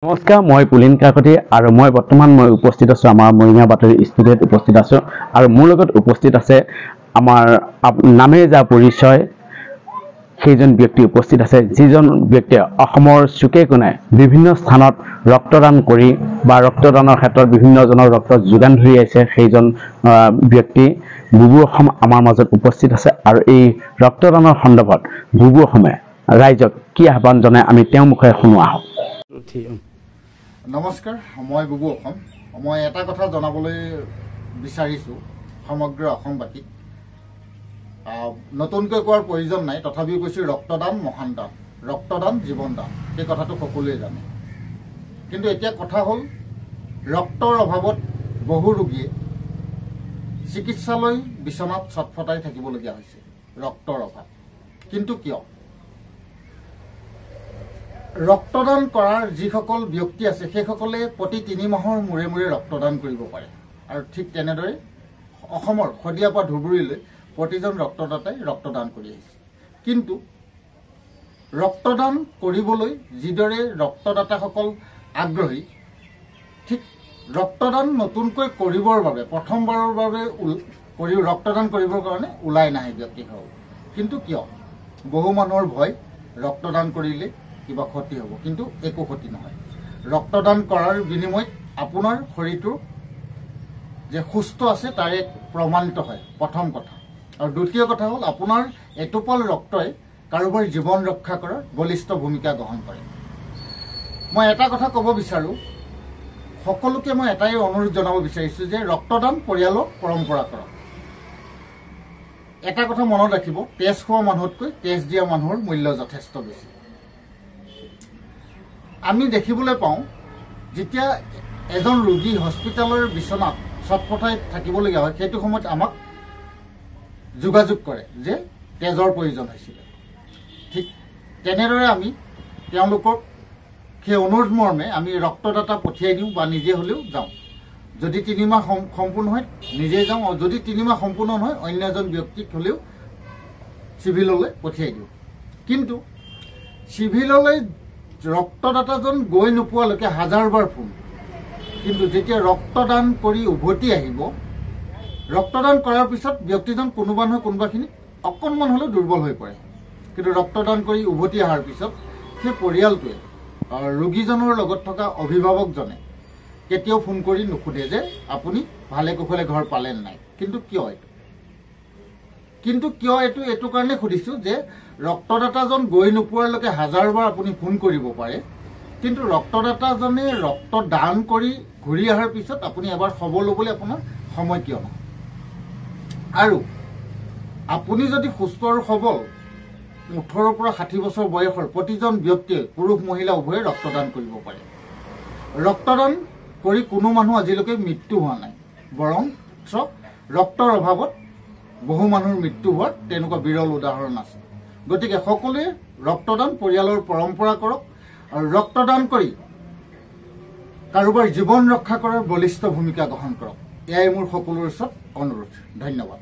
নমস্কাৰ, মই পুলিন কাকতি আৰু মই বৰ্তমান উপস্থিত আছোঁ আমাৰ মৰিগাঁও বাতৰি ষ্টুডিঅ'ত উপস্থিত আছোঁ আৰু মোৰ লগত উপস্থিত আছে আমাৰ নামে যা পৰিচয় সেইজন ব্যক্তি উপস্থিত আছে যিজন ব্যক্তিয়ে অসমৰ চুকে কোণে বিভিন্ন স্থানত ৰক্তদান কৰি বা ৰক্তদানৰ ক্ষেত্ৰত বিভিন্নজনৰ ৰক্ত যোগান ধৰি আহিছে সেইজন ব্যক্তি বুবু অসম আমাৰ মাজত উপস্থিত আছে আৰু এই ৰক্তদানৰ সন্দৰ্ভত বুবু অসমে ৰাইজক কি আহ্বান জনায় আমি তেওঁৰ মুখে শুনো আহক। নমস্কাৰ, মই বুবু অসম। মই এটা কথা জনাবলৈ বিচাৰিছোঁ সমগ্ৰ অসমবাসীক। নতুনকৈ কোৱাৰ প্ৰয়োজন নাই, তথাপিও কৈছোঁ ৰক্তদান মহান দান, ৰক্তদান জীৱন দান। সেই কথাটো সকলোৱে জানে। কিন্তু এতিয়া কথা হ'ল ৰক্তৰ অভাৱত বহু ৰোগীয়ে চিকিৎসালয় বিচনাত ছটফটাই থাকিবলগীয়া হৈছে ৰক্তৰ অভাৱ। কিন্তু কিয়? ৰক্তদান কৰাৰ যিসকল ব্যক্তি আছে সেইসকলে প্ৰতি ৩ মাহৰ মূৰে মূৰে ৰক্তদান কৰিব পাৰে আৰু ঠিক তেনেদৰে অসমৰ শদিয়াৰ পৰা ধুবুৰীলৈ প্ৰতিজন ৰক্তদাতাই ৰক্তদান কৰি আহিছে। কিন্তু ৰক্তদান কৰিবলৈ যিদৰে ৰক্তদাতাসকল আগ্ৰহী, ঠিক ৰক্তদান নতুনকৈ কৰিবৰ বাবে প্ৰথমবাৰৰ বাবে ৰক্তদান কৰিবৰ কাৰণে ওলাই নাহে ব্যক্তিসকল। কিন্তু কিয়? বহু মানুহৰ ভয় ৰক্তদান কৰিলে কিবা ক্ষতি হ'ব, কিন্তু একো ক্ষতি নহয়। ৰক্তদান কৰাৰ বিনিময়ত আপোনাৰ শৰীৰটো যে সুস্থ আছে তাৰে প্ৰমাণিত হয়, প্ৰথম কথা। আৰু দ্বিতীয় কথা হ'ল আপোনাৰ এটোপাল ৰক্তই কাৰোবাৰ জীৱন ৰক্ষা কৰাৰ বলিষ্ঠ ভূমিকা গ্ৰহণ কৰে। মই এটা কথা ক'ব বিচাৰোঁ, সকলোকে মই এটাই অনুৰোধ জনাব বিচাৰিছোঁ যে ৰক্তদান পৰিয়ালৰ পৰম্পৰা কৰক। এটা কথা মনত ৰাখিব, তেজ খোৱা মানুহতকৈ তেজ দিয়া মানুহৰ মূল্য যথেষ্ট বেছি। আমি দেখিবলৈ পাওঁ যেতিয়া এজন ৰোগী হস্পিটেলৰ বিচনাত ছটফটাই থাকিবলগীয়া হয়, সেইটো সময়ত আমাক যোগাযোগ কৰে যে তেজৰ প্ৰয়োজন হৈছিলে। ঠিক তেনেদৰে আমি তেওঁলোকক সেই অনুৰোধ মৰ্মে আমি ৰক্তদাতা পঠিয়াই দিওঁ বা নিজে হ'লেও যাওঁ। যদি ৩ মাহ সম্পূৰ্ণ হয় নিজে যাওঁ, আৰু যদি ৩ মাহ সম্পূৰ্ণ নহয় অন্য এজন ব্যক্তিক হ'লেও চিভিললৈ পঠিয়াই দিওঁ। কিন্তু চিভিললৈ ৰক্তদাতাজন গৈ নোপোৱালৈকে হাজাৰবাৰ ফোন। কিন্তু যেতিয়া ৰক্তদান কৰি উভতি আহিব, ৰক্তদান কৰাৰ পিছত ব্যক্তিজন কোনোবা নহয় কোনোবাখিনি অকণমান হ'লেও দুৰ্বল হৈ পৰে। কিন্তু ৰক্তদান কৰি উভতি অহাৰ পিছত সেই পৰিয়ালটোৱে ৰোগীজনৰ লগত থকা অভিভাৱকজনে কেতিয়াও ফোন কৰি নুসুধে যে আপুনি ভালে কুশলে ঘৰ পালে নাই। কিন্তু কিয় এইটো কাৰণে সুধিছোঁ যে ৰক্তদাতাজন গৈ নোপোৱালৈকে হাজাৰবাৰ আপুনি ফোন কৰিব পাৰে, কিন্তু ৰক্তদাতাজনে ৰক্তদান কৰি ঘূৰি অহাৰ পিছত আপুনি এবাৰ খবৰ ল'বলৈ আপোনাৰ সময় কিয় নহয়? আৰু আপুনি যদি সুস্থ আৰু সবল 18 পৰা 60 বছৰ বয়সৰ প্ৰতিজন ব্যক্তিয়ে পুৰুষ মহিলা উভয়ে ৰক্তদান কৰিব পাৰে। ৰক্তদান কৰি কোনো মানুহ আজিলৈকে মৃত্যু হোৱা নাই, বৰং ৰক্তৰ অভাৱত বহু মানুহৰ মৃত্যু হোৱাৰ তেনেকুৱা বিৰল উদাহৰণ আছে। গতিকে সকলোৱে ৰক্তদান পৰিয়ালৰ পৰম্পৰা কৰক আৰু ৰক্তদান কৰি কাৰোবাৰ জীৱন ৰক্ষা কৰাৰ বলিষ্ঠ ভূমিকা গ্ৰহণ কৰক। এয়াই মোৰ সকলোৰে ওচৰত অনুৰোধ। ধন্যবাদ।